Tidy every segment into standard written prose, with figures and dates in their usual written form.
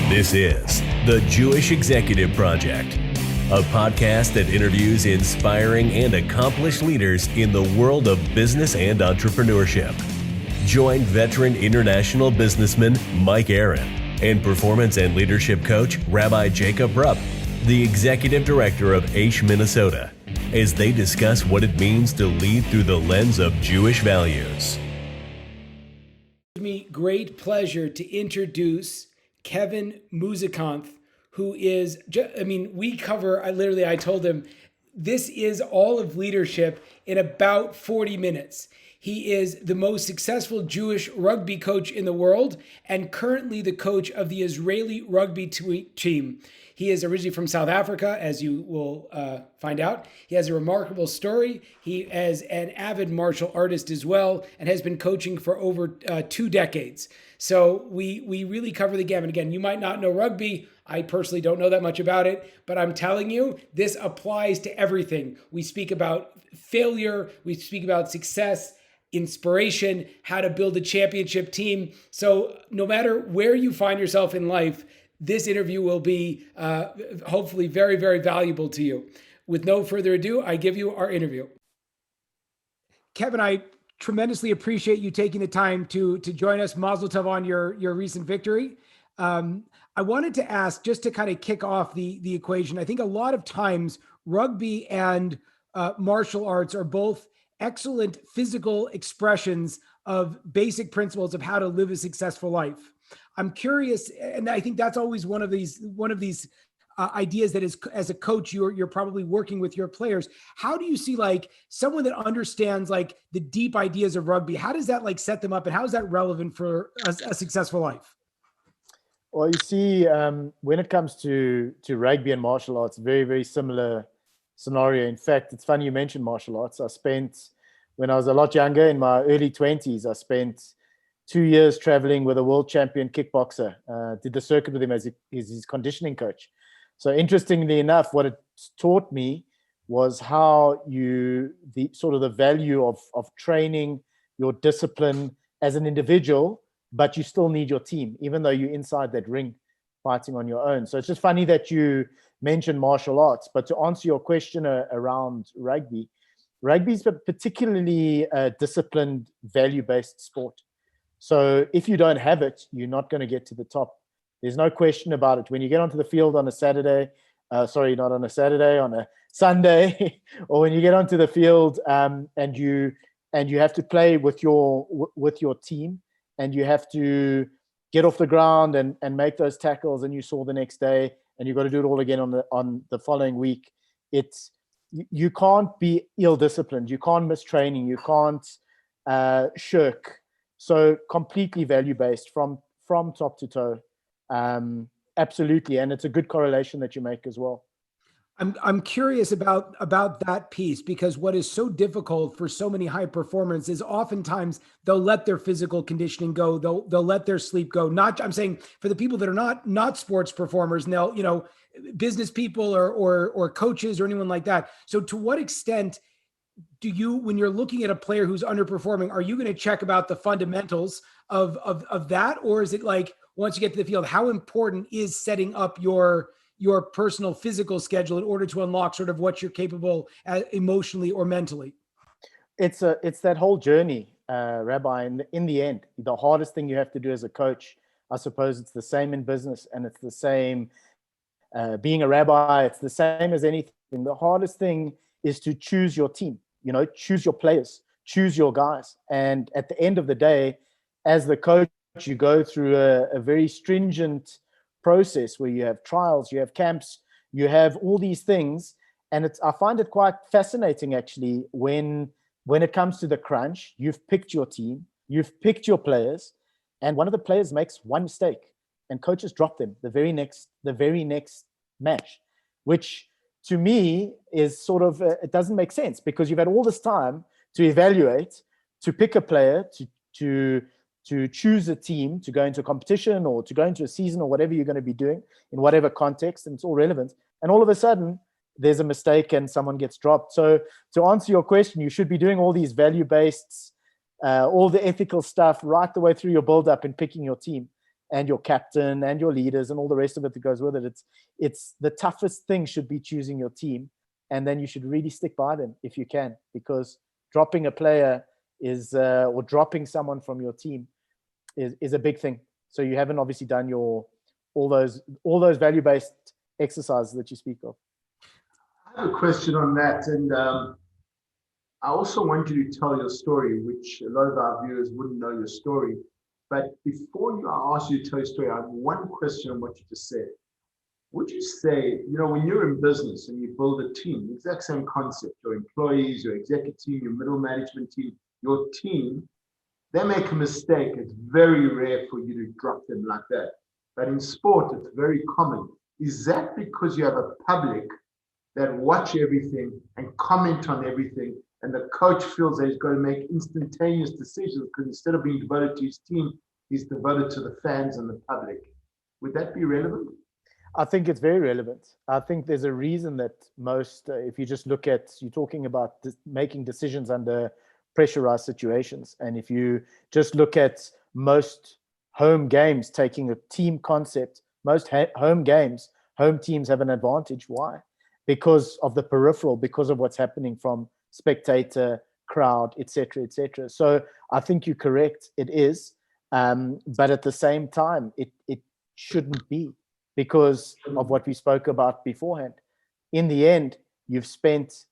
This is The Jewish Executive Project, a podcast that interviews inspiring and accomplished leaders in the world of business and entrepreneurship. Join veteran international businessman Mike Aaron and performance and leadership coach Rabbi Jacob Rupp, the executive director of Aish, Minnesota, as they discuss what it means to lead through the lens of Jewish values. It's me great pleasure to introduce Kevin Muzikanth, who is, I told him, this is all of leadership in about 40 minutes. He is the most successful Jewish rugby coach in the world and currently the coach of the Israeli rugby team. He is originally from South Africa, as you will find out. He has a remarkable story. He is an avid martial artist as well and has been coaching for over 2 decades. So we really cover the gamut. Again, you might not know rugby. I personally don't know that much about it, but I'm telling you, this applies to everything. We speak about failure. We speak about success, inspiration, how to build a championship team. So no matter where you find yourself in life, this interview will be hopefully very, very valuable to you. With no further ado, I give you our interview. Kevin, I tremendously appreciate you taking the time to join us. Mazel tov on your recent victory. I wanted to ask, just to kind of kick off the equation, I think a lot of times rugby and martial arts are both excellent physical expressions of basic principles of how to live a successful life. I'm curious, and I think that's always one of these ideas that is, as a coach, you're probably working with your players. How do you see like someone that understands like the deep ideas of rugby? How does that like set them up, and how is that relevant for a successful life? Well, you see, when it comes to rugby and martial arts, very, very similar scenario. In fact, it's funny you mentioned martial arts. When I was a lot younger, in my early 20s, I spent 2 years traveling with a world champion kickboxer, did the circuit with him as his conditioning coach. So interestingly enough, what it taught me was how the value of training, your discipline as an individual, but you still need your team, even though you're inside that ring fighting on your own. So it's just funny that you mentioned martial arts, but to answer your question around rugby is a particularly disciplined, value-based sport. So if you don't have it, you're not going to get to the top. There's no question about it. When you get onto the field on a Saturday, on a Sunday, or when you get onto the field and you have to play with your team, and you have to get off the ground and make those tackles, and you saw the next day, and you've got to do it all again on the following week. You can't be ill-disciplined. You can't miss training. You can't shirk. So completely value-based from top to toe. Absolutely. And it's a good correlation that you make as well. I'm curious about that piece, because what is so difficult for so many high performers is oftentimes they'll let their physical conditioning go. They'll let their sleep go. I'm saying for the people that are not sports performers, and they'll, business people or coaches or anyone like that. So to what extent do you, when you're looking at a player who's underperforming, are you going to check about the fundamentals of that? Or is it like, once you get to the field, how important is setting up your personal physical schedule in order to unlock sort of what you're capable emotionally or mentally? It's that whole journey, Rabbi. In the end, the hardest thing you have to do as a coach, I suppose it's the same in business, and it's the same being a rabbi. It's the same as anything. The hardest thing is to choose your team, choose your players, choose your guys. And at the end of the day, as the coach, you go through a very stringent process where you have trials, you have camps, you have all these things. And I find it quite fascinating, actually, when it comes to the crunch. You've picked your team, you've picked your players, and one of the players makes one mistake and coaches drop them the very next match, which to me is sort of, it doesn't make sense, because you've had all this time to evaluate, to pick a player, to choose a team, to go into a competition or to go into a season or whatever you're going to be doing in whatever context, and it's all relevant. And all of a sudden, there's a mistake and someone gets dropped. So to answer your question, you should be doing all these value-based, all the ethical stuff right the way through your build-up and picking your team. and your captain and your leaders and all the rest of it that goes with it. It's the toughest thing should be choosing your team, and then you should really stick by them if you can, because dropping a player is or dropping someone from your team is a big thing. So you haven't obviously done all those value-based exercises that you speak of. I have a question on that, and I also want you to tell your story, which a lot of our viewers wouldn't know your story. But before I ask you to tell your story, I have one question on what you just said. Would you say, when you're in business and you build a team, the exact same concept, your employees, your executive team, your middle management team, your team, they make a mistake, it's very rare for you to drop them like that. But in sport, it's very common. Is that because you have a public that watch everything and comment on everything, and the coach feels that he's got to make instantaneous decisions because instead of being devoted to his team, he's devoted to the fans and the public? Would that be relevant? I think it's very relevant. I think there's a reason that most, if you just look at, you're talking about making decisions under pressurized situations. And if you just look at most home games, taking a team concept, most home games, home teams have an advantage. Why? Because of the peripheral, because of what's happening from spectator, crowd, etc., etc. So I think you're correct. It is. But at the same time, it shouldn't be, because of what we spoke about beforehand. In the end, you've spent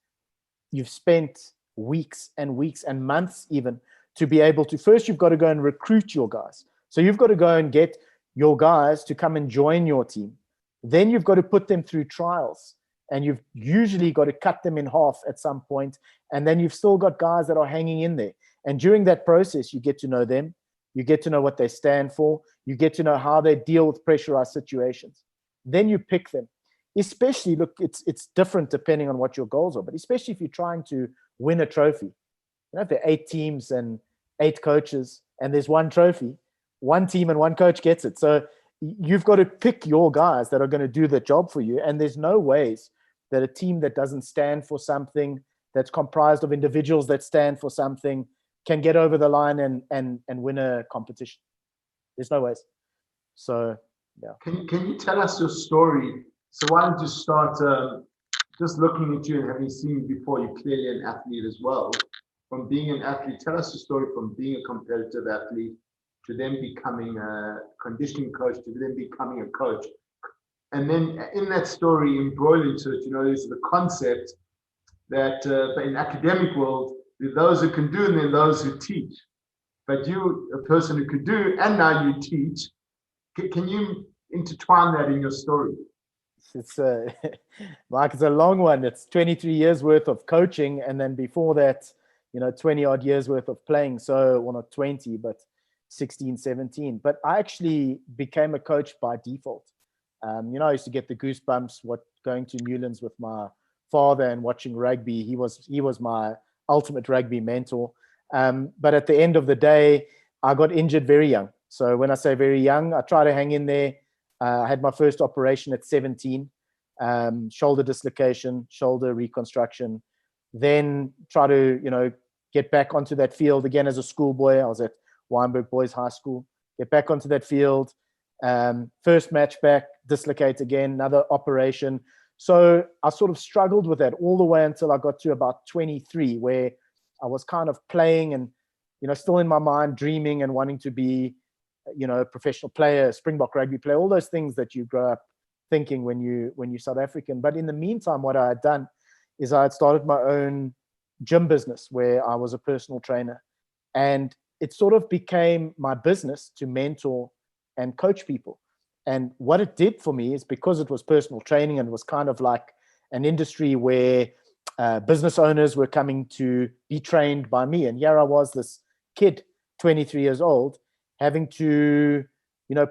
weeks and weeks and months even to be able to, first you've got to go and recruit your guys. So you've got to go and get your guys to come and join your team. Then you've got to put them through trials, and you've usually got to cut them in half at some point. And then you've still got guys that are hanging in there. And during that process, you get to know them. You get to know what they stand for. You get to know how they deal with pressurized situations. Then you pick them. Especially, look, it's different depending on what your goals are, but especially if you're trying to win a trophy. If there are 8 teams and 8 coaches and there's one trophy, one team and one coach gets it. So you've got to pick your guys that are going to do the job for you. And there's no ways that a team that doesn't stand for something, that's comprised of individuals that stand for something, can get over the line and win a competition. There's no ways. So, yeah. Can you tell us your story? So why don't you start just looking at you and having seen you before, you're clearly an athlete as well. From being an athlete, tell us your story from being a competitive athlete to then becoming a conditioning coach, to then becoming a coach. And then in that story, embroiled into it, there's the concept that in academic world, there are those who can do and then those who teach. But you, a person who could do, and now you teach, can you intertwine that in your story? It's Mark, it's a long one. It's 23 years worth of coaching, and then before that, 20 odd years worth of playing. So, well, not 20, but 16, 17. But I actually became a coach by default. I used to get the goosebumps going to Newlands with my father and watching rugby. He was my ultimate rugby mentor. But at the end of the day, I got injured very young. So when I say very young, I try to hang in there. I had my first operation at 17, shoulder dislocation, shoulder reconstruction. Then try to, get back onto that field again as a schoolboy. I was at Wynberg Boys High School. Get back onto that field. First match back, dislocate again, another operation. So I sort of struggled with that all the way until I got to about 23, where I was kind of playing and, still in my mind, dreaming and wanting to be, a professional player, Springbok rugby player, all those things that you grow up thinking when you're South African. But in the meantime, what I had done is I had started my own gym business where I was a personal trainer. And it sort of became my business to mentor and coach people. And what it did for me is, because it was personal training and it was kind of like an industry where business owners were coming to be trained by me. And here I was, this kid, 23 years old, having to,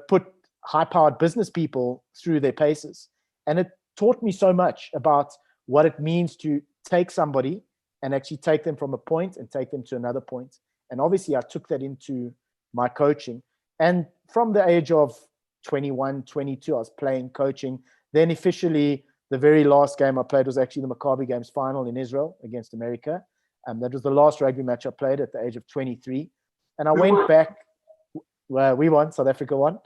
put high-powered business people through their paces. And it taught me so much about what it means to take somebody and actually take them from a point and take them to another point. And obviously I took that into my coaching. And from the age of 21, 22, I was playing, coaching. Then officially, the very last game I played was actually the Maccabi Games final in Israel against America. That was the last rugby match I played at the age of 23. And I went back. Well, we won. South Africa won.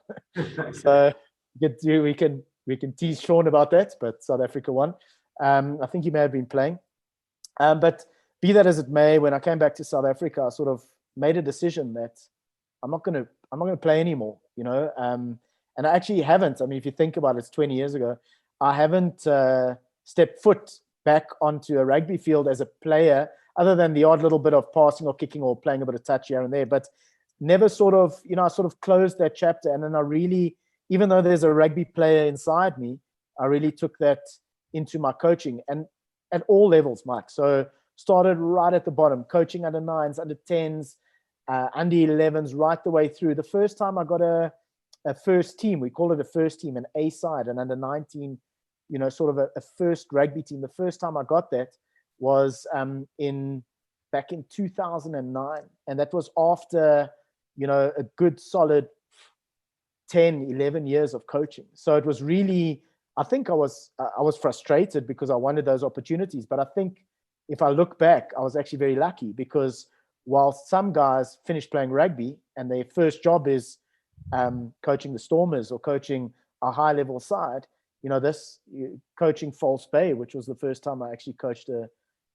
So we can tease Sean about that, but South Africa won. I think he may have been playing. But be that as it may, when I came back to South Africa, I sort of made a decision that I'm not going to play anymore, you know. And I actually haven't. I mean, if you think about it, it's 20 years ago. I haven't stepped foot back onto a rugby field as a player, other than the odd little bit of passing or kicking or playing a bit of touch here and there. But never sort of, you know, I sort of closed that chapter. And then I really, even though there's a rugby player inside me, I really took that into my coaching and at all levels, Mike. So started right at the bottom, coaching under 9s, under 10s, under 11s, right the way through. The first time I got a first team, we call it a first team, an A side, an under 19, you know, sort of a first rugby team. The first time I got that was back in 2009. And that was after, you know, a good solid 10, 11 years of coaching. So it was really, I think I was frustrated because I wanted those opportunities. But I think if I look back, I was actually very lucky, because while some guys finish playing rugby and their first job is coaching the Stormers or coaching a high level side, you know, coaching False Bay, which was the first time I actually coached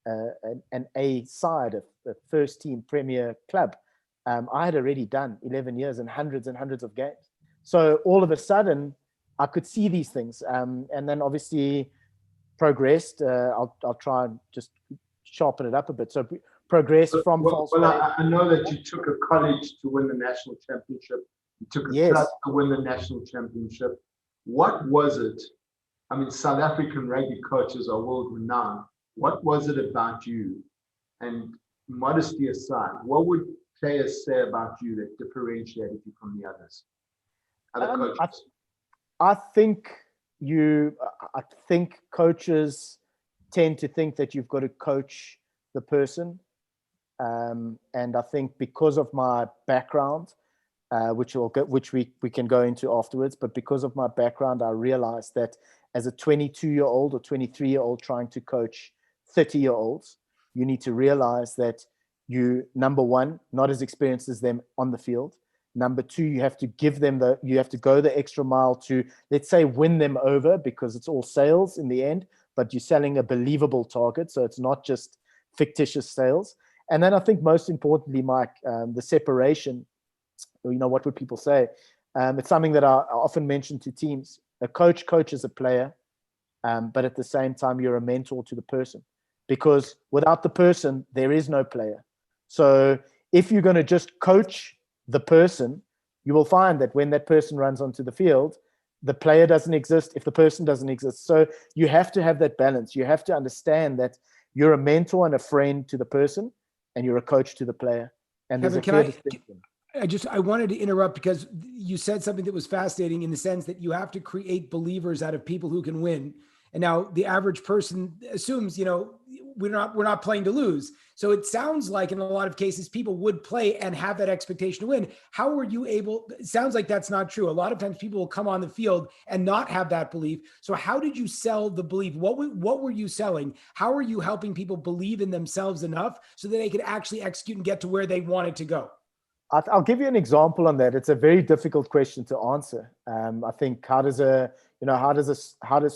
an A side, a first team Premier club. I had already done 11 years and hundreds of games. So all of a sudden I could see these things, and then obviously progressed. I'll try and just sharpen it up a bit. So progressed from False Bay. I know that you took a college to win the national championship. You took a club to win the national championship. What was it? I mean, South African rugby coaches are world renowned. What was it about you? And modesty aside, what would players say about you that differentiated you from the others? Other coaches? I think coaches tend to think that you've got to coach the person. And I think because of my background, which we can go into afterwards, but because of my background, I realized that as a 22-year-old or 23-year-old trying to coach 30-year-olds, you need to realize that you, number one, not as experienced as them on the field. Number two, you have to you have to go the extra mile to, let's say, win them over, because it's all sales in the end, but you're selling a believable target. So it's not just fictitious sales. And then I think most importantly, Mike, the separation, you know, what would people say? It's something that I often mention to teams. A coach coaches a player, but at the same time, you're a mentor to the person, because without the person, there is no player. So if you're going to just coach the person, you will find that when that person runs onto the field, the player doesn't exist if the person doesn't exist. So you have to have that balance. You have to understand that you're a mentor and a friend to the person, and you're a coach to the player. And there's a clear distinction. I wanted to interrupt because you said something that was fascinating, in the sense that you have to create believers out of people who can win. And now the average person assumes, you know, we're not playing to lose. So it sounds like in a lot of cases, people would play and have that expectation to win. How were you able? It sounds like that's not true. A lot of times people will come on the field and not have that belief. So how did you sell the belief? What were you selling? How are you helping people believe in themselves enough so that they could actually execute and get to where they wanted to go? I'll give you an example on that. It's a very difficult question to answer. I think how does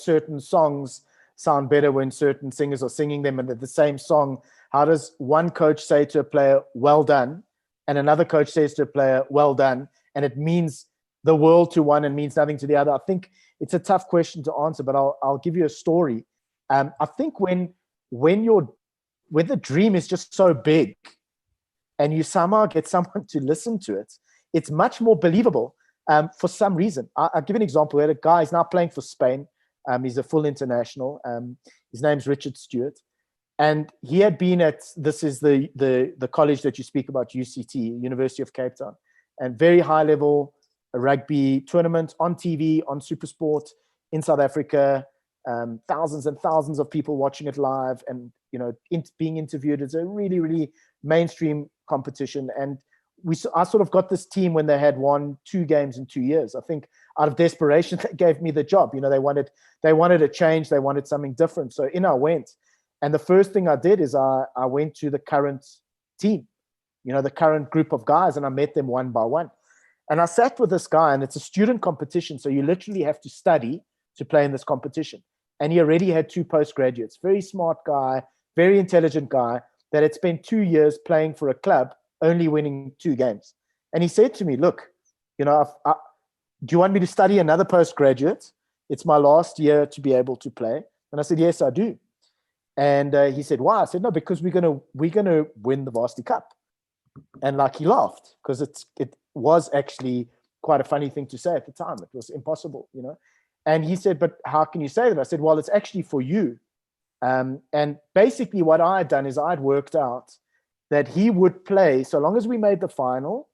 certain songs sound better when certain singers are singing them, and the same song? How does one coach say to a player, "Well done," and another coach says to a player, "Well done," and it means the world to one and means nothing to the other? I think it's a tough question to answer, but I'll give you a story. I think when the dream is just so big, and you somehow get someone to listen to it, it's much more believable for some reason. I'll give an example. We had a guy, he's now playing for Spain. He's a full international. His name's Richard Stewart. And he had been this is the college that you speak about, UCT, University of Cape Town, and very high level rugby tournament on TV, on SuperSport in South Africa, thousands and thousands of people watching it live, and, you know, being interviewed. It's a really, really mainstream competition. And I sort of got this team when they had won 2 games in 2 years. I think out of desperation, they gave me the job. You know, they wanted a change. They wanted something different. So in I went. And the first thing I did is I went to the current team, you know, the current group of guys, and I met them one by one. And I sat with this guy, and it's a student competition. So you literally have to study to play in this competition. And he already had 2 postgraduates, very smart guy, very intelligent guy that had spent 2 years playing for a club, only winning 2 games. And he said to me, look, do you want me to study another postgraduate? It's my last year to be able to play. And I said, yes, I do. And he said, why? I said, no, because we're gonna win the Varsity Cup. And like, he laughed, because it was actually quite a funny thing to say at the time. It was impossible, And he said, but how can you say that? I said, well, it's actually for you. And basically what I had done is I'd worked out that he would play, so long as we made the final,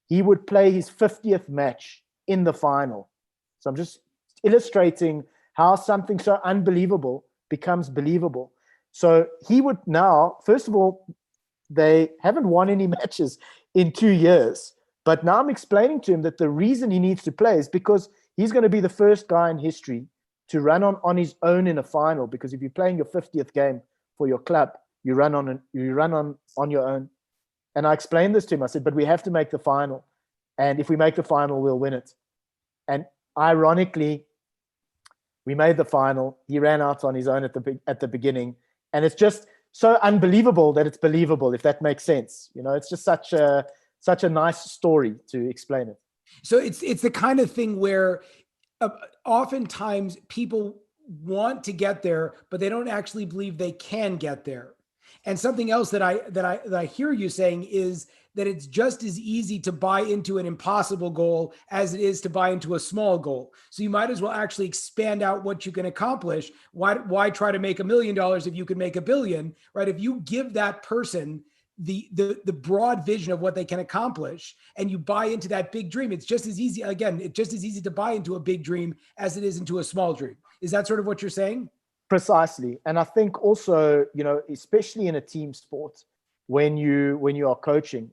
he would play his 50th match in the final. So I'm just illustrating how something so unbelievable becomes believable. So he would now, first of all, they haven't won any matches in 2 years. But now I'm explaining to him that the reason he needs to play is because he's going to be the first guy in history to run on his own in a final. Because if you're playing your 50th game for your club, you run on your own. And I explained this to him. I said, but we have to make the final. And if we make the final, we'll win it. And ironically, we made the final. He ran out on his own at the beginning. And it's just so unbelievable that it's believable, if that makes sense. It's just such a nice story to explain it. So it's the kind of thing where oftentimes people want to get there, but they don't actually believe they can get there. And something else that I hear you saying is that it's just as easy to buy into an impossible goal as it is to buy into a small goal. So you might as well actually expand out what you can accomplish. Why try to make $1 million if you can make $1 billion, right? If you give that person the broad vision of what they can accomplish and you buy into that big dream, it's just as easy. Again, it's just as easy to buy into a big dream as it is into a small dream. Is that sort of what you're saying? Precisely. And I think also, especially in a team sport, when you are coaching,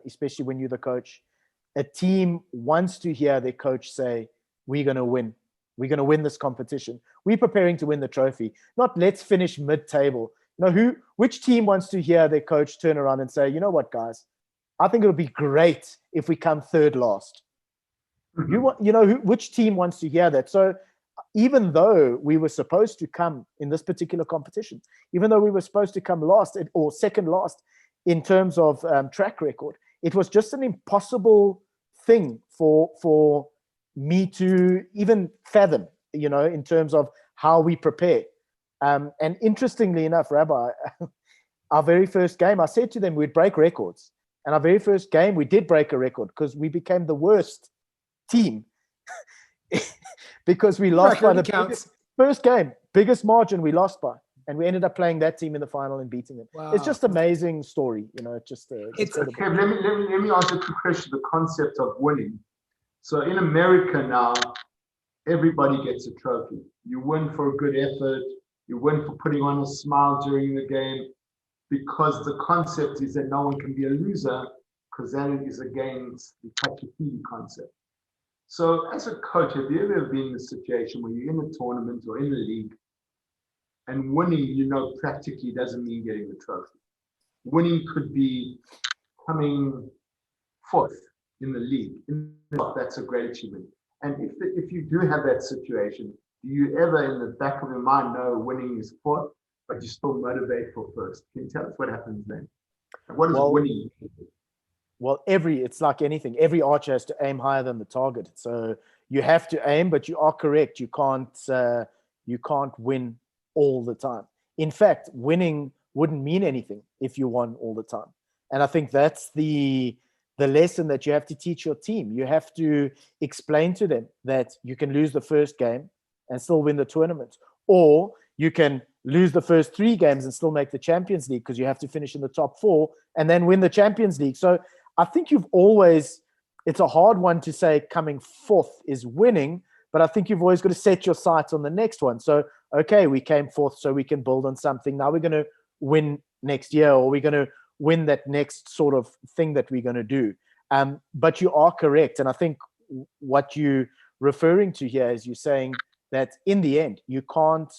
especially when you're the coach, a team wants to hear their coach say, we're going to win. We're going to win this competition. We're preparing to win the trophy, not let's finish mid-table. Which team wants to hear their coach turn around and say, you know what, guys, I think it'll be great if we come third last. Which team wants to hear that? So even though we were supposed to come in this particular competition, even though we were supposed to come last or second last in terms of track record, it was just an impossible thing for me to even fathom, in terms of how we prepare. And interestingly enough, Rabbi, our very first game, I said to them we'd break records. And our very first game, we did break a record because we became the worst team because we lost by the first game, biggest margin we lost by. And we ended up playing that team in the final and beating them. Wow. It's just an amazing story. It's okay. Let me ask you a quick question. The concept of winning. So in America now, everybody gets a trophy. You win for a good effort. You win for putting on a smile during the game, because the concept is that no one can be a loser, because that is against the touchy-feely concept. So as a coach, have you ever been in a situation where you're in a tournament or in a league and winning, practically doesn't mean getting the trophy? Winning could be coming fourth in the league. That's a great achievement. And if you do have that situation, do you ever in the back of your mind know winning is fourth, but you still motivate for first? Can you tell us what happens then? What is winning? Well, it's like anything. Every archer has to aim higher than the target. So you have to aim, but you are correct. You can't win all the time. In fact, winning wouldn't mean anything if you won all the time. And I think that's the lesson that you have to teach your team. You have to explain to them that you can lose the first game and still win the tournament, or you can lose the first 3 games and still make the Champions League because you have to finish in the top 4 and then win the Champions League. So I think it's a hard one to say coming fourth is winning, but I think you've always got to set your sights on the next one. So, okay, we came fourth, so we can build on something. Now we're going to win next year, or we're going to win that next sort of thing that we're going to do. But you are correct. And I think what you're referring to here is you're saying that in the end, you can't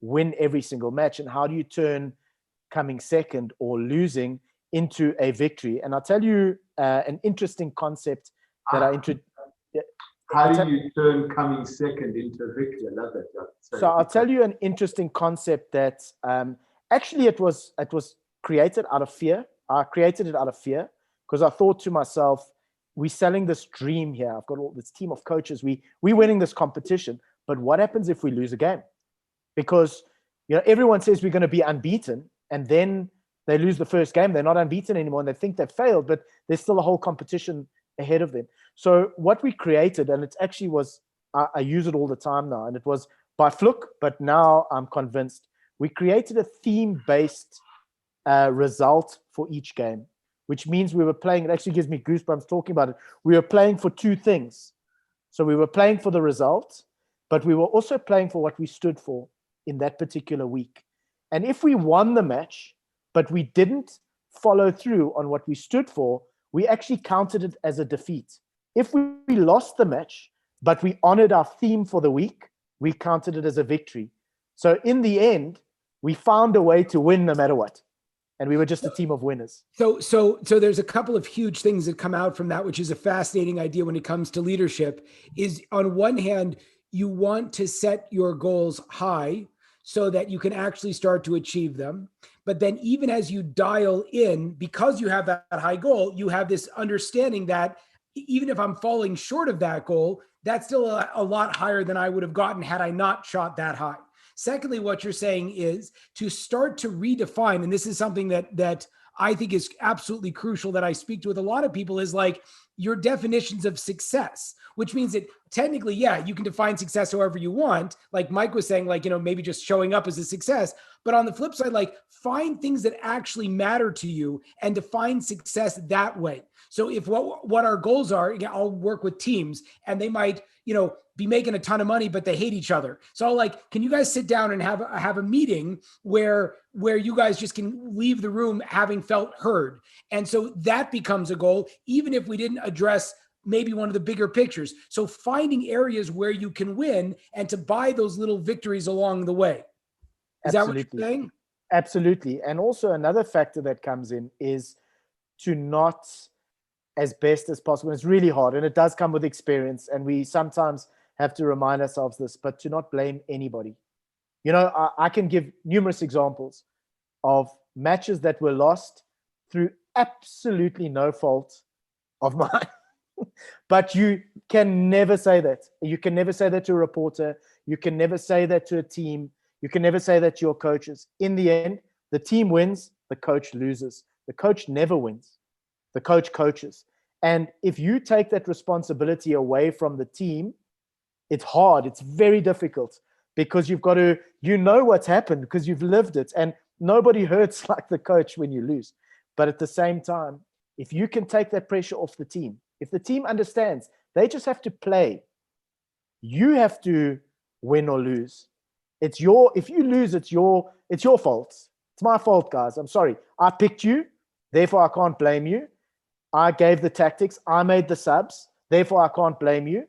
win every single match. And how do you turn coming second or losing into a victory? And I'll tell you an interesting concept that I introduced. How do you turn coming second into a victory? I love that. So I'll tell you an interesting concept that actually it was created out of fear. I created it out of fear because I thought to myself, we're selling this dream here. I've got all this team of coaches. We're winning this competition. But what happens if we lose a game? Because everyone says we're going to be unbeaten, and then they lose the first game. They're not unbeaten anymore, and they think they've failed, but there's still a whole competition ahead of them. So what we created, and it actually was, I use it all the time now, and it was by fluke, but now I'm convinced. We created a theme-based result for each game, which means we were playing, it actually gives me goosebumps talking about it. We were playing for two things. So we were playing for the result, but we were also playing for what we stood for in that particular week. And if we won the match, but we didn't follow through on what we stood for, we actually counted it as a defeat. If we lost the match, but we honored our theme for the week, we counted it as a victory. So in the end, we found a way to win no matter what. And we were just a team of winners. So there's a couple of huge things that come out from that, which is a fascinating idea when it comes to leadership. Is on one hand, you want to set your goals high so that you can actually start to achieve them. But then even as you dial in, because you have that high goal, you have this understanding that even if I'm falling short of that goal, that's still a lot higher than I would have gotten had I not shot that high. Secondly, what you're saying is to start to redefine, and this is something that I think is absolutely crucial that I speak to with a lot of people, is like your definitions of success, which means that technically, yeah, you can define success however you want. Like Mike was saying, like, maybe just showing up as a success. But on the flip side, like find things that actually matter to you and define success that way. So if what our goals are, I'll work with teams and they might, be making a ton of money, but they hate each other. So like, can you guys sit down and have a meeting where you guys just can leave the room having felt heard? And so that becomes a goal, even if we didn't address maybe one of the bigger pictures. So finding areas where you can win and to buy those little victories along the way. Is that what you're saying? Absolutely. And also another factor that comes in is to not, as best as possible. It's really hard, and it does come with experience, and we sometimes have to remind ourselves this, but to not blame anybody. I can give numerous examples of matches that were lost through absolutely no fault of mine. But you can never say that. You can never say that to a reporter. You can never say that to a team. You can never say that to your coaches. In the end, the team wins, the coach loses. The coach never wins. The coach coaches. And if you take that responsibility away from the team, it's hard. It's very difficult because you've got to, what's happened because you've lived it, and nobody hurts like the coach when you lose. But at the same time, if you can take that pressure off the team, if the team understands, they just have to play. You have to win or lose. If you lose, it's your fault. It's my fault, guys. I'm sorry. I picked you, therefore I can't blame you. I gave the tactics. I made the subs, therefore I can't blame you.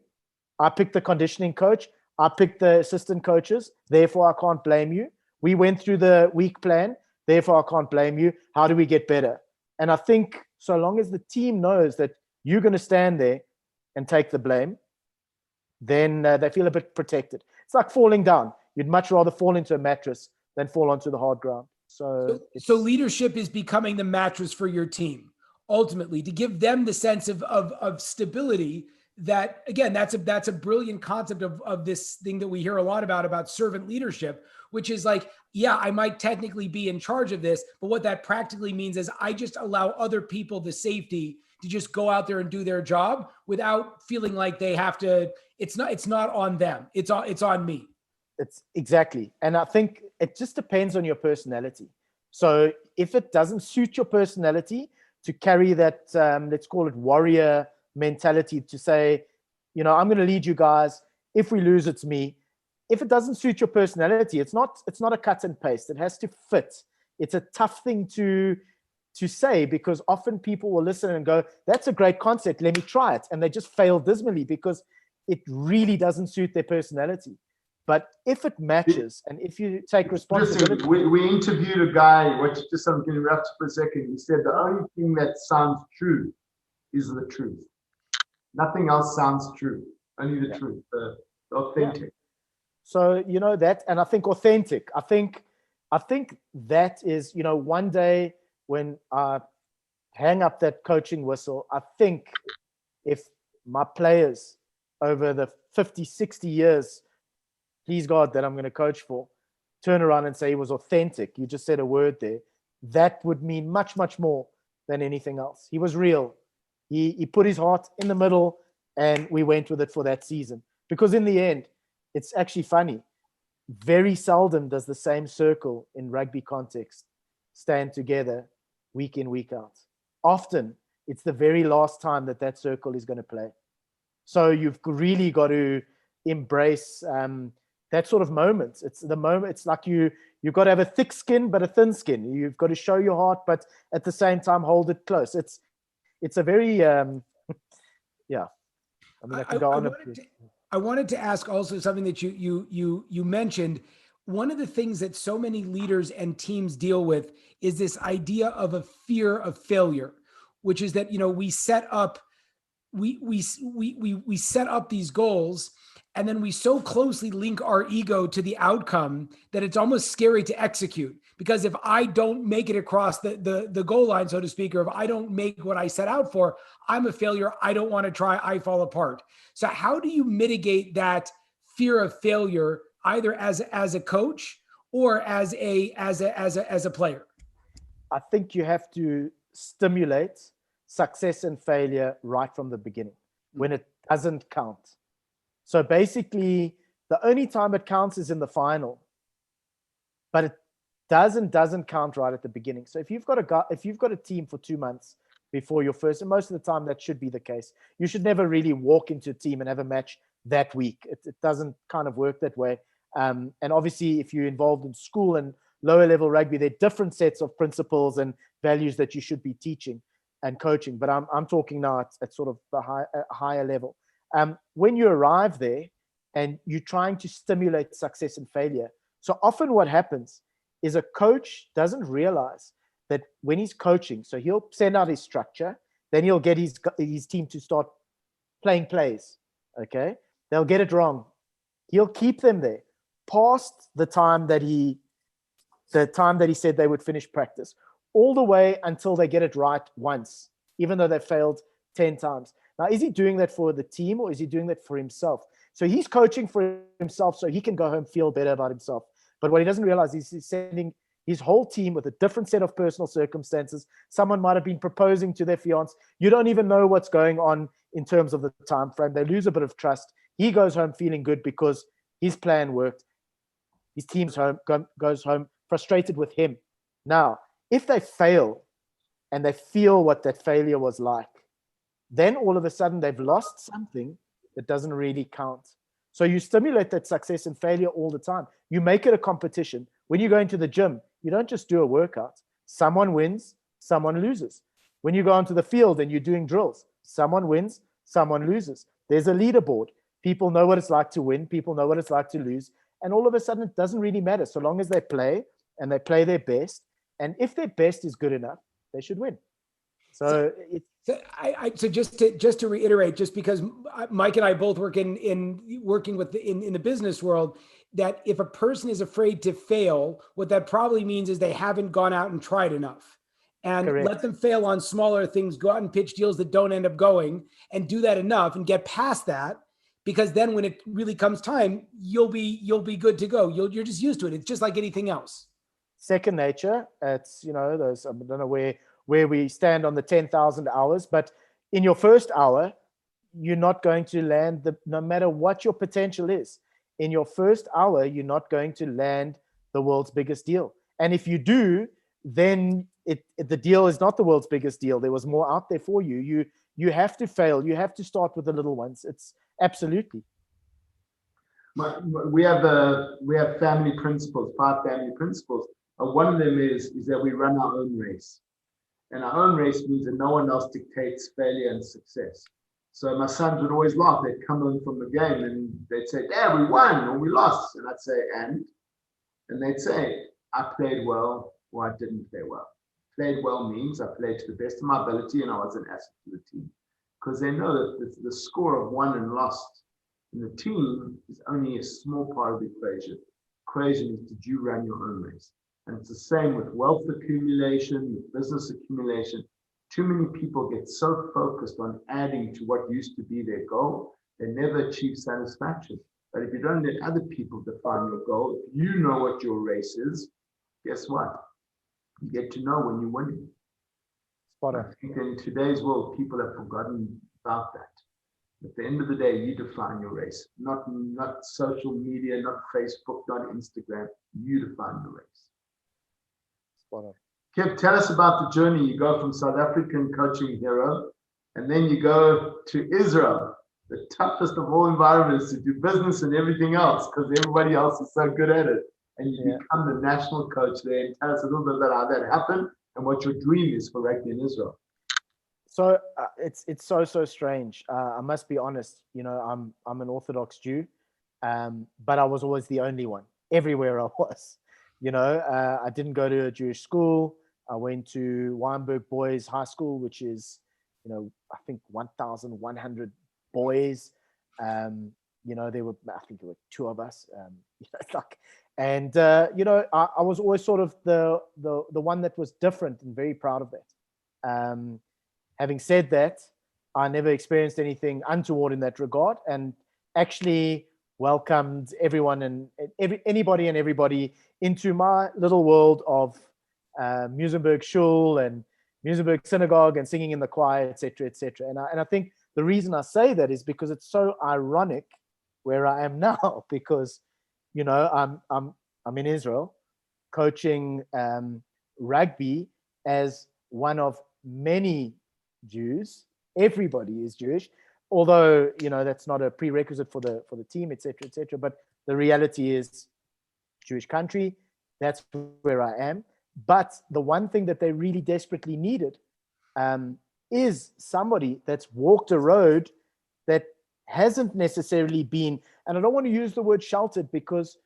I picked the conditioning coach. I picked the assistant coaches, therefore I can't blame you. We went through the week plan, therefore I can't blame you. How do we get better? And I think so long as the team knows that you're going to stand there and take the blame, then they feel a bit protected. It's like falling down. You'd much rather fall into a mattress than fall onto the hard ground. So leadership is becoming the mattress for your team, ultimately, to give them the sense of stability. That, again, that's a brilliant concept of this thing that we hear a lot about servant leadership, which is like, yeah, I might technically be in charge of this, but what that practically means is I just allow other people the safety to just go out there and do their job without feeling like they have to. It's not on them. It's on me. It's exactly. And I think it just depends on your personality. So if it doesn't suit your personality to carry that, let's call it warrior mentality, to say, I'm going to lead you guys. If we lose, it's me. If it doesn't suit your personality, it's not a cut and paste. It has to fit. It's a tough thing to say, because often people will listen and go, that's a great concept, let me try it. And they just fail dismally because it really doesn't suit their personality. But if it matches, and if you take responsibility. Listen, we interviewed a guy, I'm going to interrupt for a second. He said the only thing that sounds true is the truth. Nothing else sounds true. Only the truth, the authentic. So, that, and I think authentic. I think that is, one day when I hang up that coaching whistle, I think if my players over the 50, 60 years, please God, that I'm going to coach for, turn around and say he was authentic, you just said a word there, that would mean much, much more than anything else. He was real. He put his heart in the middle, and we went with it for that season. Because in the end, it's actually funny. Very seldom does the same circle in rugby context stand together week in, week out. Often, it's the very last time that circle is going to play. So you've really got to embrace that sort of moment. It's the moment. It's like you've got to have a thick skin but a thin skin. You've got to show your heart, but at the same time hold it close. It's a very yeah. I mean, I can go on. I wanted to ask also something that you mentioned. One of the things that so many leaders and teams deal with is this idea of a fear of failure, which is that we set up we set up these goals, and then we so closely link our ego to the outcome that it's almost scary to execute. Because if I don't make it across the goal line, so to speak, or if I don't make what I set out for, I'm a failure. I don't want to try. I fall apart. So how do you mitigate that fear of failure, either as a coach or as a player? I think you have to stimulate success and failure right from the beginning when it doesn't count. So basically, the only time it counts is in the final, but it doesn't count right at the beginning. So if you've got a team for 2 months before your first, and most of the time that should be the case, you should never really walk into a team and have a match that week. It doesn't kind of work that way. And obviously, if you're involved in school and lower level rugby, there are different sets of principles and values that you should be teaching and coaching. But I'm talking now at sort of the higher level. When you arrive there and you're trying to stimulate success and failure, so often what happens is a coach doesn't realize that when he's coaching, so he'll send out his structure, then he'll get his team to start playing plays, okay? They'll get it wrong. He'll keep them there past the time that he said they would finish practice, all the way until they get it right once, even though they failed 10 times. Now, is he doing that for the team, or is he doing that for himself? So he's coaching for himself so he can go home, feel better about himself. But what he doesn't realize is he's sending his whole team with a different set of personal circumstances. Someone might have been proposing to their fiance. You don't even know what's going on in terms of the time frame. They lose a bit of trust. He goes home feeling good because his plan worked. His team goes home frustrated with him. Now, if they fail and they feel what that failure was like, then all of a sudden they've lost something that doesn't really count. So you stimulate that success and failure all the time. You make it a competition. When you go into the gym, you don't just do a workout. Someone wins, someone loses. When you go onto the field and you're doing drills, someone wins, someone loses. There's a leaderboard. People know what it's like to win. People know what it's like to lose. And all of a sudden, it doesn't really matter so long as they play and they play their best. And if their best is good enough, they should win. So just to reiterate, just because Mike and I both work in the business world, that if a person is afraid to fail, what that probably means is they haven't gone out and tried enough. And Correct. Let them fail on smaller things, go out and pitch deals that don't end up going, and do that enough and get past that. Because then when it really comes time, you'll be good to go. You're just used to it. It's just like anything else. Second nature. It's, those, I don't know where we stand on the 10,000 hours, but in your first hour, you're not going to land no matter what your potential is. In your first hour, you're not going to land the world's biggest deal. And if you do, then the deal is not the world's biggest deal. There was more out there for you. You have to fail. You have to start with the little ones. It's absolutely. We have family principles, 5 family principles. One of them is that we run our own race. And our own race means that no one else dictates failure and success. So my sons would always laugh. They'd come home from the game and they'd say, "Dad, we won or we lost." And I'd say, "And?" And they'd say, "I played well or I didn't play well." Played well means I played to the best of my ability and I was an asset to the team. because they know that the score of won and lost in the team is only a small part of the equation. Equation is, did you run your own race? And it's the same with wealth accumulation, with business accumulation. Too many people get so focused on adding to what used to be their goal, they never achieve satisfaction. But if you don't let other people define your goal, if you know what your race is, guess what? You get to know when you're winning. Spot I on. think in today's world, people have forgotten about that. At the end of the day, you define your race, not social media, not Facebook, not Instagram. You define your race. Spot on. Kev, tell us about the journey. You go from South African coaching hero, and then you go to Israel, the toughest of all environments to do business and everything else, because everybody else is so good at it. And you become the national coach there. And tell us a little bit about how that happened and what your dream is for rugby in Israel. So it's so strange. I must be honest. You know, I'm an Orthodox Jew, but I was always the only one everywhere I was. You know, I didn't go to a Jewish school. I went to Weinberg Boys High School, which is, you know, I think 1,100 boys. You know, I think there were two of us. You know, like, and you know, I was always sort of the one that was different and very proud of that. Having said that, I never experienced anything untoward in that regard, and actually welcomed everyone and anybody and everybody into my little world of Muizenberg Shul and Muizenberg Synagogue and singing in the choir, etc., etc. And I think the reason I say that is because it's so ironic where I am now, because, you know, I'm in Israel coaching rugby as one of many Jews. Everybody is Jewish, although, you know, that's not a prerequisite for the team, etc., etc. But the reality is, Jewish country, that's where I am. But the one thing that they really desperately needed is somebody that's walked a road that hasn't necessarily been, and I don't want to use the word sheltered, because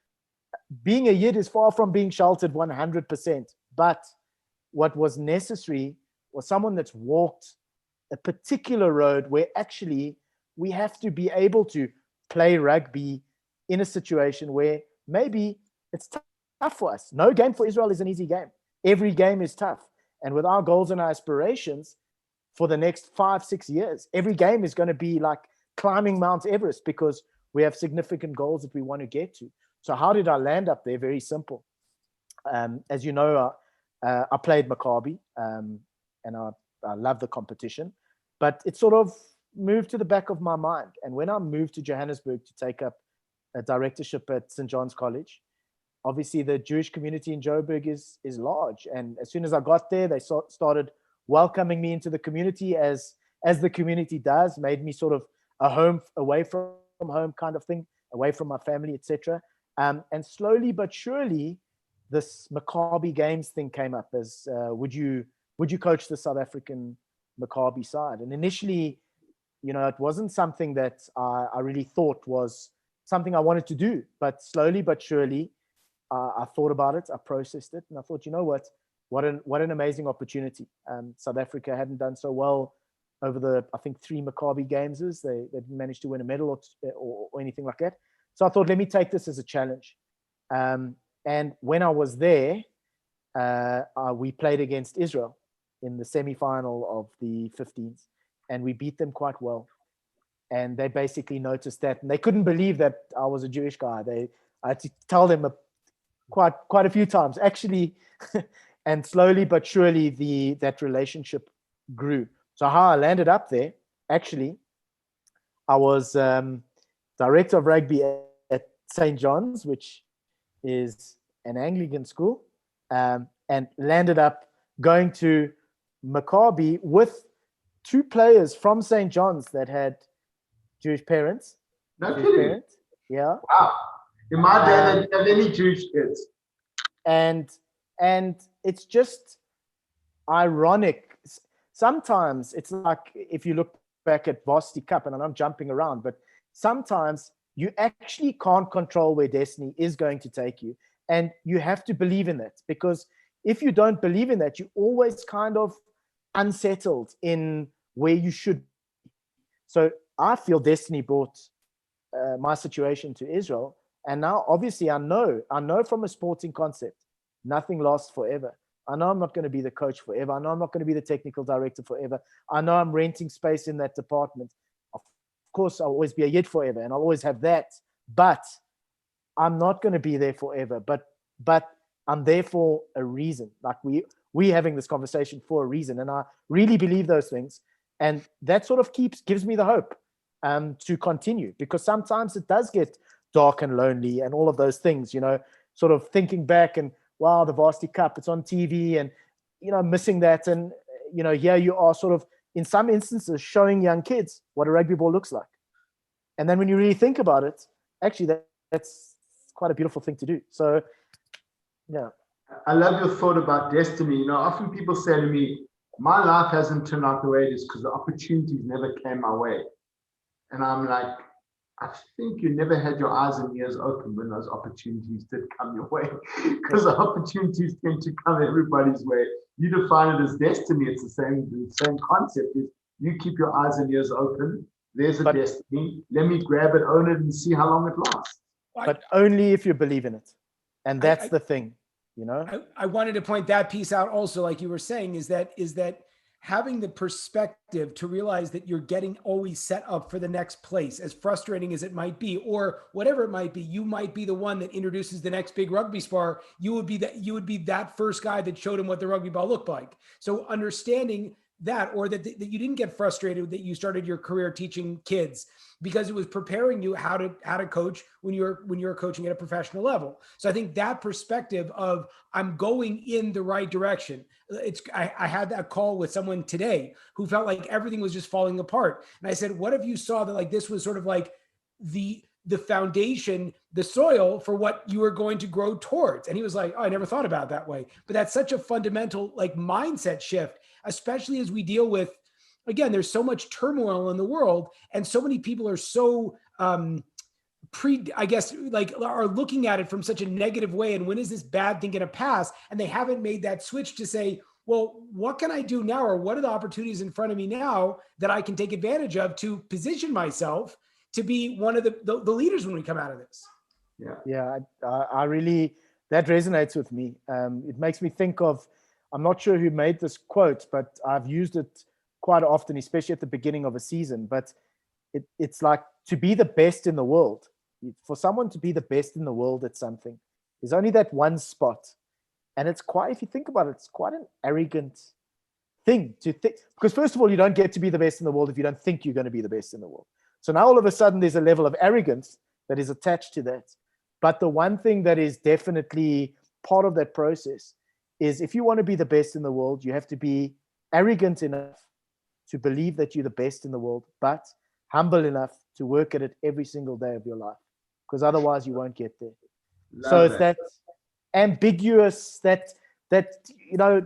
being a Yid is far from being sheltered 100%. But what was necessary was someone that's walked a particular road where actually we have to be able to play rugby in a situation where maybe it's tough for us. No game for Israel is an easy game. Every game is tough. And with our goals and our aspirations for the next 5-6 years, every game is going to be like climbing Mount Everest, because we have significant goals that we want to get to. So how did I land up there? Very simple. As you know, I played Maccabi, and I love the competition, but it sort of moved to the back of my mind. And when I moved to Johannesburg to take up a directorship at St. John's College, obviously the Jewish community in Joburg is large. And as soon as I got there, they started welcoming me into the community as the community does, made me sort of a home away from home kind of thing, away from my family, etc. And slowly but surely, this Maccabi Games thing came up as, would you coach the South African Maccabi side? And initially, you know, it wasn't something that I really thought was something I wanted to do. But slowly but surely, I thought about it, I processed it, and I thought, you know what an amazing opportunity. South Africa hadn't done so well over the, I think, 3 Maccabi Games. They didn't manage to win a medal or anything like that. So I thought, let me take this as a challenge. And when I was there, we played against Israel in the semi-final of the 15s, and we beat them quite well. And they basically noticed that, and they couldn't believe that I was a Jewish guy. I had to tell them quite a few times, actually. And slowly but surely, that relationship grew. So how I landed up there, actually, I was director of rugby at St. John's, which is an Anglican school, and landed up going to Maccabi with 2 players from St. John's that had Jewish parents. No Jewish kidding. parents. Yeah. Wow. In my day, they didn't have any Jewish kids. And it's just ironic. Sometimes it's like, if you look back at Varsity Cup, and I'm jumping around, but sometimes you actually can't control where destiny is going to take you. And you have to believe in that, because if you don't believe in that, you're always kind of unsettled in where you should be. So I feel destiny brought my situation to Israel. And now, obviously, I know from a sporting concept, nothing lasts forever. I know I'm not going to be the coach forever. I know I'm not going to be the technical director forever. I know I'm renting space in that department. Of course, I'll always be a Yid forever, and I'll always have that. But I'm not going to be there forever. But I'm there for a reason. Like we having this conversation for a reason, and I really believe those things. And that sort of gives me the hope to continue, because sometimes it does get dark and lonely and all of those things, sort of thinking back and, wow, the Varsity Cup, it's on TV, and, missing that. And, here you are sort of, in some instances, showing young kids what a rugby ball looks like. And then when you really think about it, actually, that's quite a beautiful thing to do. So, yeah. I love your thought about destiny. Often people say to me, my life hasn't turned out the way it is because the opportunities never came my way. And I'm like, I think you never had your eyes and ears open when those opportunities did come your way, because the opportunities tend to come everybody's way. You define it as destiny. It's the same concept. Is you keep your eyes and ears open. There's a destiny. Let me grab it, own it, and see how long it lasts. But only if you believe in it. And that's the thing, I wanted to point that piece out also, like you were saying, is that having the perspective to realize that you're getting always set up for the next place, as frustrating as it might be, or whatever it might be. You might be the one that introduces the next big rugby spar. You would be that first guy that showed him what the rugby ball looked like. So understanding that, or that you didn't get frustrated that you started your career teaching kids, because it was preparing you how to coach when you're coaching at a professional level. So I think that perspective of, I'm going in the right direction. I had that call with someone today who felt like everything was just falling apart. And I said, what if you saw that, like, this was sort of like the foundation, the soil for what you were going to grow towards? And he was like, oh, I never thought about it that way. But that's such a fundamental, like, mindset shift, especially as we deal with, again, there's so much turmoil in the world, and so many people are so are looking at it from such a negative way. And when is this bad thing going to pass? And they haven't made that switch to say, well, what can I do now? Or what are the opportunities in front of me now that I can take advantage of to position myself to be one of the leaders when we come out of this? Yeah. I really, that resonates with me. It makes me think of, I'm not sure who made this quote, but I've used it quite often, especially at the beginning of a season. But it's like, to be the best in the world, for someone to be the best in the world at something, there's only that one spot. And it's quite, if you think about it, it's quite an arrogant thing to think, because first of all, you don't get to be the best in the world if you don't think you're going to be the best in the world. So now all of a sudden there's a level of arrogance that is attached to that. But the one thing that is definitely part of that process is, if you want to be the best in the world, you have to be arrogant enough to believe that you're the best in the world, but humble enough to work at it every single day of your life, because otherwise you won't get there. So it's that ambiguous, that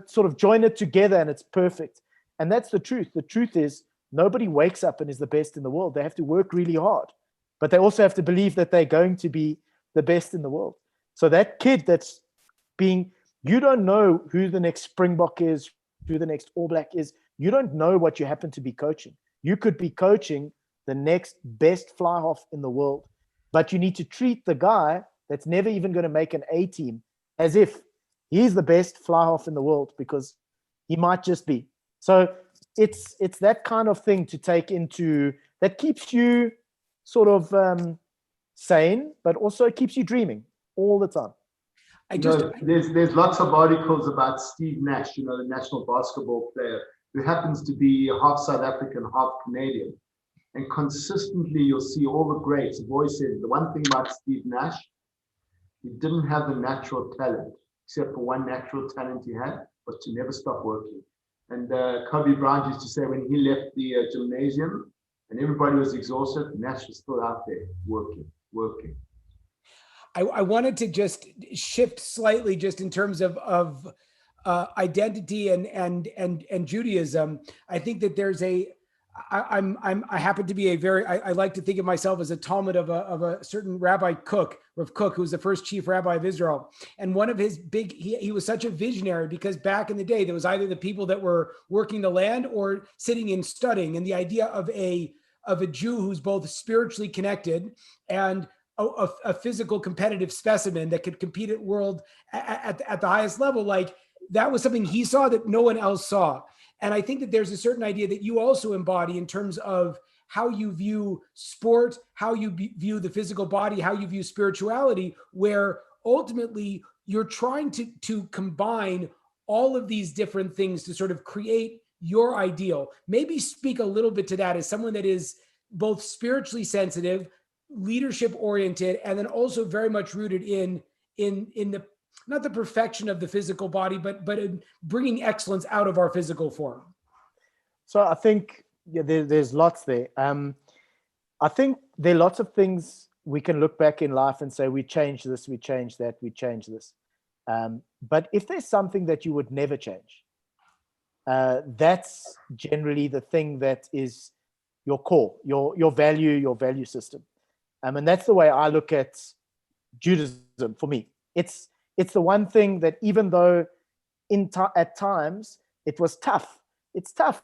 sort of join it together and it's perfect. And that's the truth. The truth is, nobody wakes up and is the best in the world. They have to work really hard, but they also have to believe that they're going to be the best in the world. So that kid that's you don't know who the next Springbok is, who the next All Black is. You don't know what you happen to be coaching. You could be coaching the next best fly half in the world, but you need to treat the guy that's never even going to make an A team as if he's the best fly half in the world, because he might just be. So it's that kind of thing to take into, that keeps you sort of sane, but also keeps you dreaming all the time. There's lots of articles about Steve Nash, the national basketball player, who happens to be half South African, half Canadian. And consistently, you'll see all the greats have always said the one thing about Steve Nash, he didn't have the natural talent, except for one natural talent he had, was to never stop working. And Kobe Bryant used to say, when he left the gymnasium and everybody was exhausted, Nash was still out there working. I wanted to just shift slightly, just in terms of identity and Judaism. I think that there's I happen to be I like to think of myself as a Talmud of a certain Rabbi Kook, Rav Kook, who was the first chief rabbi of Israel. And one of his he was such a visionary, because back in the day, there was either the people that were working the land or sitting and studying. And the idea of of a Jew who's both spiritually connected and a physical competitive specimen that could compete at the highest level. Like, that was something he saw that no one else saw. And I think that there's a certain idea that you also embody in terms of how you view sport, how you view the physical body, how you view spirituality, where ultimately you're trying to combine all of these different things to sort of create your ideal. Maybe speak a little bit to that as someone that is both spiritually sensitive, leadership oriented, and then also very much rooted in the, not the perfection of the physical body, but in bringing excellence out of our physical form. So I think there's lots there. I think there are lots of things we can look back in life and say, we changed this, we changed that, we changed this. But if there's something that you would never change, that's generally the thing that is your core, your value system. And that's the way I look at Judaism for me. It's the one thing that, even though at times it was tough, it's tough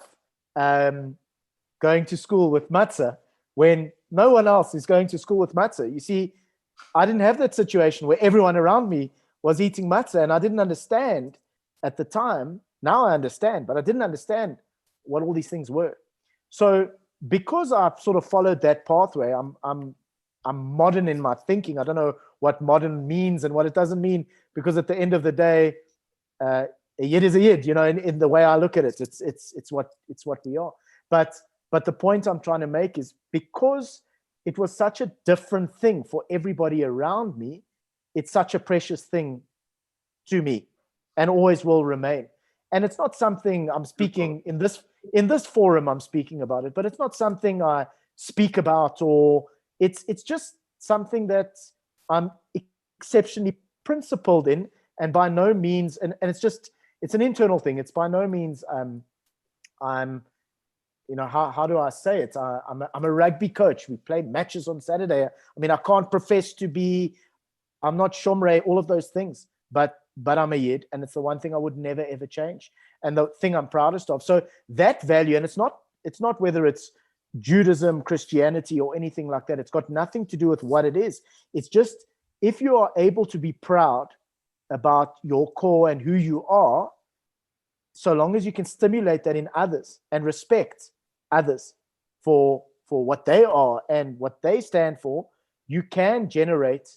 going to school with matzah when no one else is going to school with matzah. You see, I didn't have that situation where everyone around me was eating matzah, and I didn't understand at the time. Now I understand, but I didn't understand what all these things were. So because I've sort of followed that pathway, I'm modern in my thinking. I don't know what modern means and what it doesn't mean, because at the end of the day, a yid is a yid, in the way I look at it. It's what we are. But the point I'm trying to make is, because it was such a different thing for everybody around me, it's such a precious thing to me and always will remain. And it's not something I'm speaking in this forum, I'm speaking about it, but it's not something I speak about, or it's just something that I'm exceptionally principled in, and by no means, and it's an internal thing. It's by no means I'm how do I say it? I'm a rugby coach. We play matches on Saturday. I mean, I can't profess to be, I'm not Shomrei, all of those things, but I'm a Yid, and it's the one thing I would never, ever change. And the thing I'm proudest of. So that value, and it's not whether it's Judaism, Christianity, or anything like that. It's got nothing to do with what it is. It's just, if you are able to be proud about your core and who you are, so long as you can stimulate that in others and respect others for what they are and what they stand for, you can generate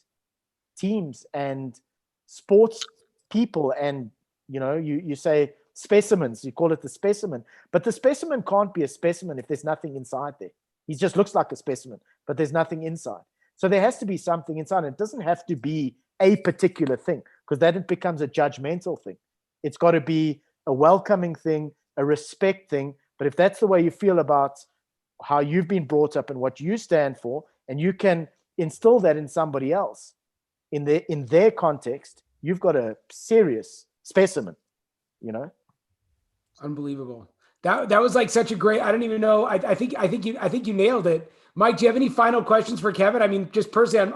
teams and sports people. And you say specimens, you call it the specimen, but the specimen can't be a specimen if there's nothing inside there. He just looks like a specimen, but there's nothing inside. So there has to be something inside. It doesn't have to be a particular thing, because then it becomes a judgmental thing. It's got to be a welcoming thing, a respect thing. But if that's the way you feel about how you've been brought up and what you stand for, and you can instill that in somebody else, in their context, you've got a serious specimen, Unbelievable. That was like such a great, I don't even know. I think you nailed it. Mike, do you have any final questions for Kevin? I mean, just personally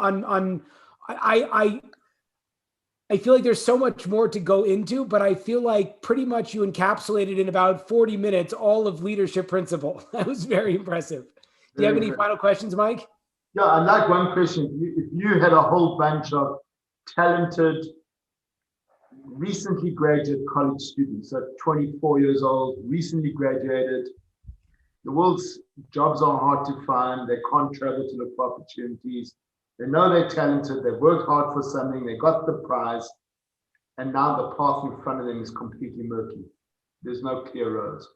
I feel like there's so much more to go into, but I feel like pretty much you encapsulated in about 40 minutes all of leadership principle. That was very impressive. Do you have any final questions, Mike? Yeah, I'd like one question. If you had a whole bunch of talented, recently graduate college students, so 24 years old, recently graduated, the world's jobs are hard to find, they can't travel to look for opportunities, they know they're talented, they've worked hard for something, they got the prize, and now the path in front of them is completely murky. There's no clear roads.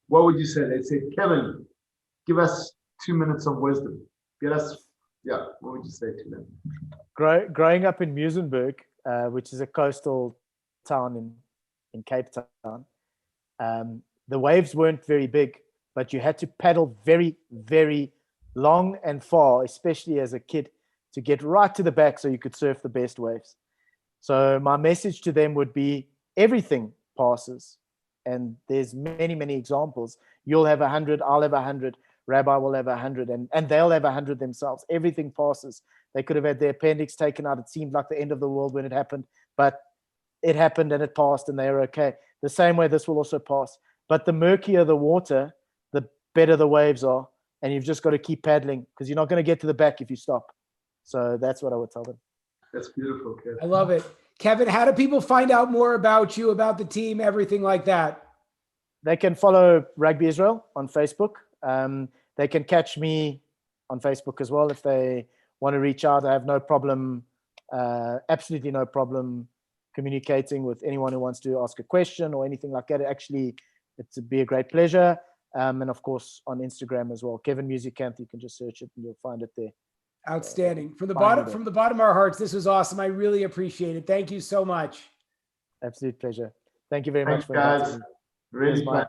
What would you say? They'd say, Kevin, give us 2 minutes of wisdom. What would you say to them? Growing up in Muizenberg, which is a coastal town in Cape Town, the waves weren't very big, but you had to paddle very, very long and far, especially as a kid, to get right to the back so you could surf the best waves. So my message to them would be, everything passes. And there's many, many examples. You'll have 100, I'll have 100, Rabbi will have 100, and they'll have 100 themselves. Everything passes. They could have had their appendix taken out. It seemed like the end of the world when it happened, but it happened and it passed and they're okay. The same way this will also pass. But the murkier the water, the better the waves are. and you've just got to keep paddling because you're not going to get to the back if you stop. So that's what I would tell them. That's beautiful, Kevin. I love it. Kevin, how do people find out more about you, about the team, everything like that? They can follow Rugby Israel on Facebook. They can catch me on Facebook as well if they want to reach out. I have no problem, absolutely no problem communicating with anyone who wants to ask a question or anything like that. Actually, it'd be a great pleasure. And of course, on Instagram as well, Kevin Musicanth. You can just search it and you'll find it there. Outstanding. From the bottom of our hearts, this was awesome. I really appreciate it. Thank you so much. Absolute pleasure. Thank you very much for guys. Really fun.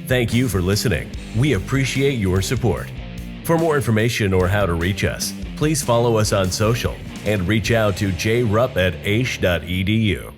Thank you for listening. We appreciate your support. For more information or how to reach us, please follow us on social and reach out to jrupp@aish.edu.